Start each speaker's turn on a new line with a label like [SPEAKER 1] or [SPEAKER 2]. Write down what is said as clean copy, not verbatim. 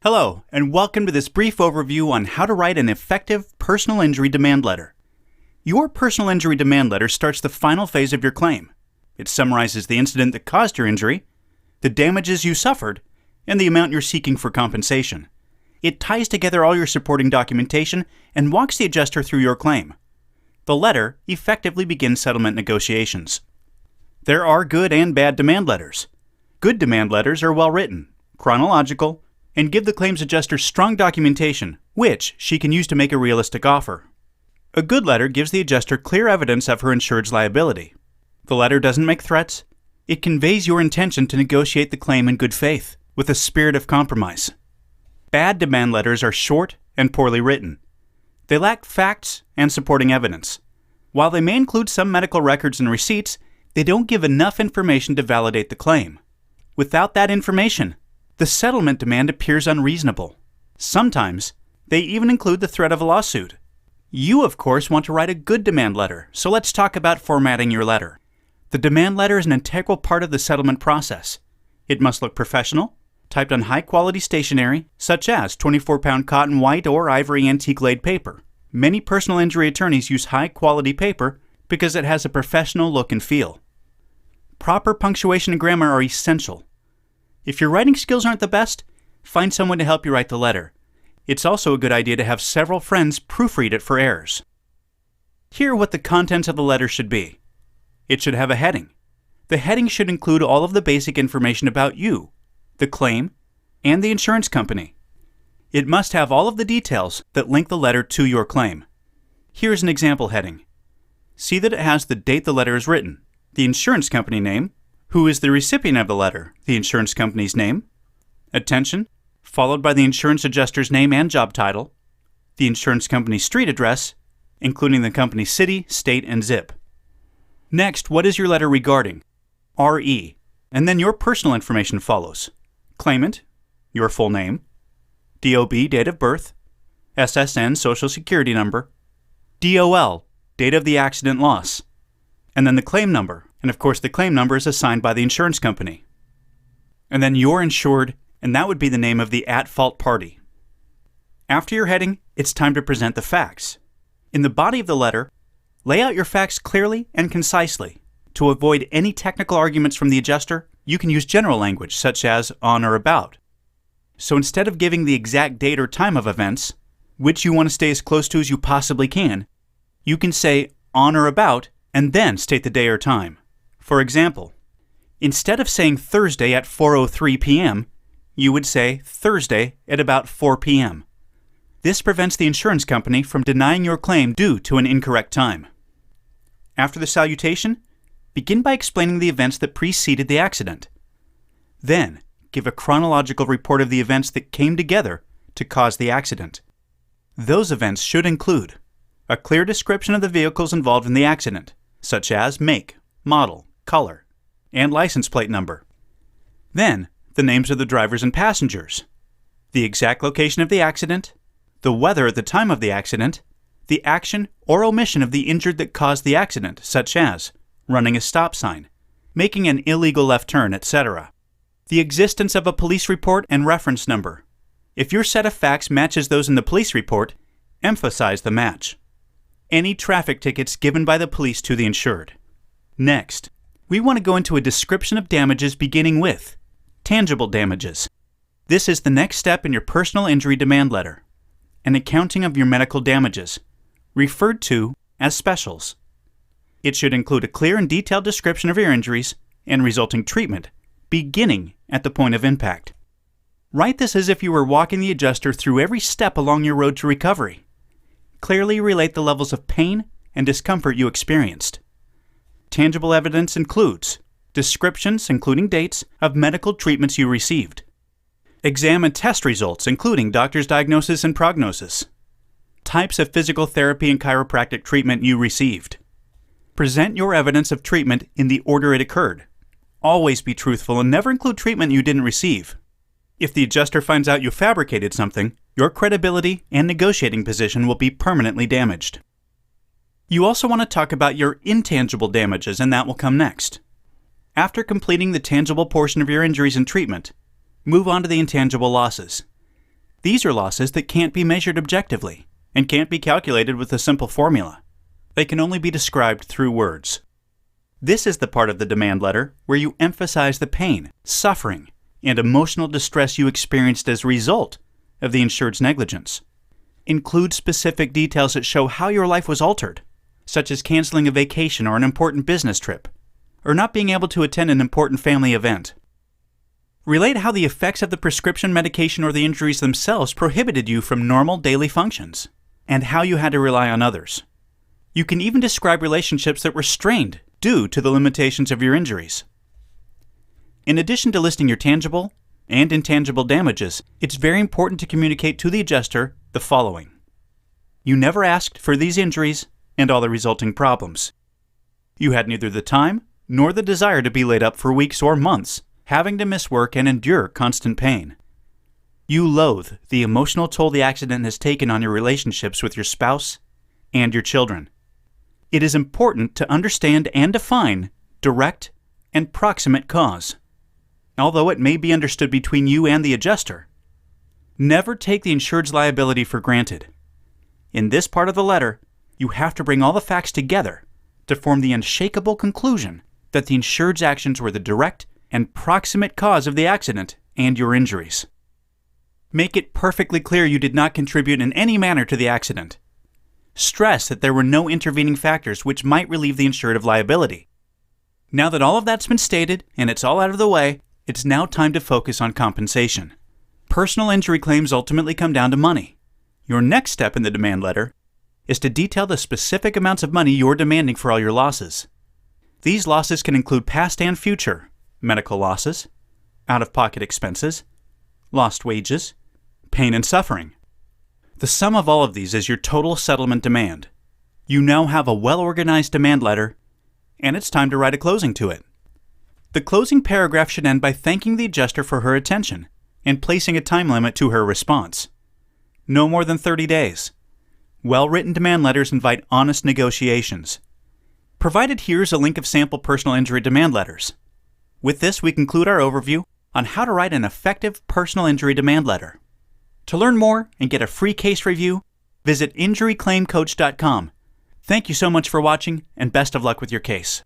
[SPEAKER 1] Hello, and welcome to this brief overview on how to write an effective personal injury demand letter. Your personal injury demand letter starts the final phase of your claim. It summarizes the incident that caused your injury, the damages you suffered, and the amount you're seeking for compensation. It ties together all your supporting documentation and walks the adjuster through your claim. The letter effectively begins settlement negotiations. There are good and bad demand letters. Good demand letters are well written, chronological, and give the claims adjuster strong documentation, which she can use to make a realistic offer. A good letter gives the adjuster clear evidence of her insured's liability. The letter doesn't make threats. It conveys your intention to negotiate the claim in good faith, with a spirit of compromise. Bad demand letters are short and poorly written. They lack facts and supporting evidence. While they may include some medical records and receipts, they don't give enough information to validate the claim. Without that information, the settlement demand appears unreasonable. Sometimes, they even include the threat of a lawsuit. You, of course, want to write a good demand letter, so let's talk about formatting your letter. The demand letter is an integral part of the settlement process. It must look professional, typed on high-quality stationery, such as 24-pound cotton white or ivory antique-laid paper. Many personal injury attorneys use high-quality paper because it has a professional look and feel. Proper punctuation and grammar are essential. If your writing skills aren't the best, find someone to help you write the letter. It's also a good idea to have several friends proofread it for errors. Here are what the contents of the letter should be. It should have a heading. The heading should include all of the basic information about you, the claim, and the insurance company. It must have all of the details that link the letter to your claim. Here's an example heading. See that it has the date the letter is written, the insurance company name, who is the recipient of the letter, the insurance company's name, attention, followed by the insurance adjuster's name and job title, the insurance company's street address, including the company's city, state, and zip. Next, what is your letter regarding? RE, and then your personal information follows. Claimant, your full name, DOB, date of birth, SSN, social security number, DOL, date of the accident loss, and then the claim number. And of course, the claim number is assigned by the insurance company. And then you're insured, and that would be the name of the at-fault party. After your heading, it's time to present the facts. In the body of the letter, lay out your facts clearly and concisely. To avoid any technical arguments from the adjuster, you can use general language, such as on or about. So instead of giving the exact date or time of events, which you want to stay as close to as you possibly can, you can say on or about, and then state the day or time. For example, instead of saying Thursday at 4:03 p.m., you would say Thursday at about 4 p.m. This prevents the insurance company from denying your claim due to an incorrect time. After the salutation, begin by explaining the events that preceded the accident. Then, give a chronological report of the events that came together to cause the accident. Those events should include a clear description of the vehicles involved in the accident, such as make, model, color, and license plate number. Then, the names of the drivers and passengers, the exact location of the accident, the weather at the time of the accident, the action or omission of the injured that caused the accident, such as running a stop sign, making an illegal left turn, etc. The existence of a police report and reference number. If your set of facts matches those in the police report, emphasize the match. Any traffic tickets given by the police to the insured. Next, we want to go into a description of damages beginning with tangible damages. This is the next step in your personal injury demand letter. An accounting of your medical damages, referred to as specials. It should include a clear and detailed description of your injuries and resulting treatment, beginning at the point of impact. Write this as if you were walking the adjuster through every step along your road to recovery. Clearly relate the levels of pain and discomfort you experienced. Tangible evidence includes descriptions, including dates, of medical treatments you received. Exam and test results, including doctor's diagnosis and prognosis. Types of physical therapy and chiropractic treatment you received. Present your evidence of treatment in the order it occurred. Always be truthful and never include treatment you didn't receive. If the adjuster finds out you fabricated something, your credibility and negotiating position will be permanently damaged. You also want to talk about your intangible damages, and that will come next. After completing the tangible portion of your injuries and treatment, move on to the intangible losses. These are losses that can't be measured objectively and can't be calculated with a simple formula. They can only be described through words. This is the part of the demand letter where you emphasize the pain, suffering, and emotional distress you experienced as a result of the insured's negligence. Include specific details that show how your life was altered, such as canceling a vacation or an important business trip, or not being able to attend an important family event. Relate how the effects of the prescription medication or the injuries themselves prohibited you from normal daily functions, and how you had to rely on others. You can even describe relationships that were strained due to the limitations of your injuries. In addition to listing your tangible and intangible damages, it's very important to communicate to the adjuster the following. You never asked for these injuries and all the resulting problems. You had neither the time nor the desire to be laid up for weeks or months, having to miss work and endure constant pain. You loathe the emotional toll the accident has taken on your relationships with your spouse and your children. It is important to understand and define direct and proximate cause. Although it may be understood between you and the adjuster, never take the insured's liability for granted. In this part of the letter, you have to bring all the facts together to form the unshakable conclusion that the insured's actions were the direct and proximate cause of the accident and your injuries. Make it perfectly clear you did not contribute in any manner to the accident. Stress that there were no intervening factors which might relieve the insured of liability. Now that all of that's been stated and it's all out of the way, it's now time to focus on compensation. Personal injury claims ultimately come down to money. Your next step in the demand letter is to detail the specific amounts of money you're demanding for all your losses. These losses can include past and future medical losses, out-of-pocket expenses, lost wages, pain and suffering. The sum of all of these is your total settlement demand. You now have a well-organized demand letter, and it's time to write a closing to it. The closing paragraph should end by thanking the adjuster for her attention and placing a time limit to her response. No more than 30 days. Well-written demand letters invite honest negotiations. Provided here is a link of sample personal injury demand letters. With this, we conclude our overview on how to write an effective personal injury demand letter. To learn more and get a free case review, visit injuryclaimcoach.com. Thank you so much for watching, and best of luck with your case.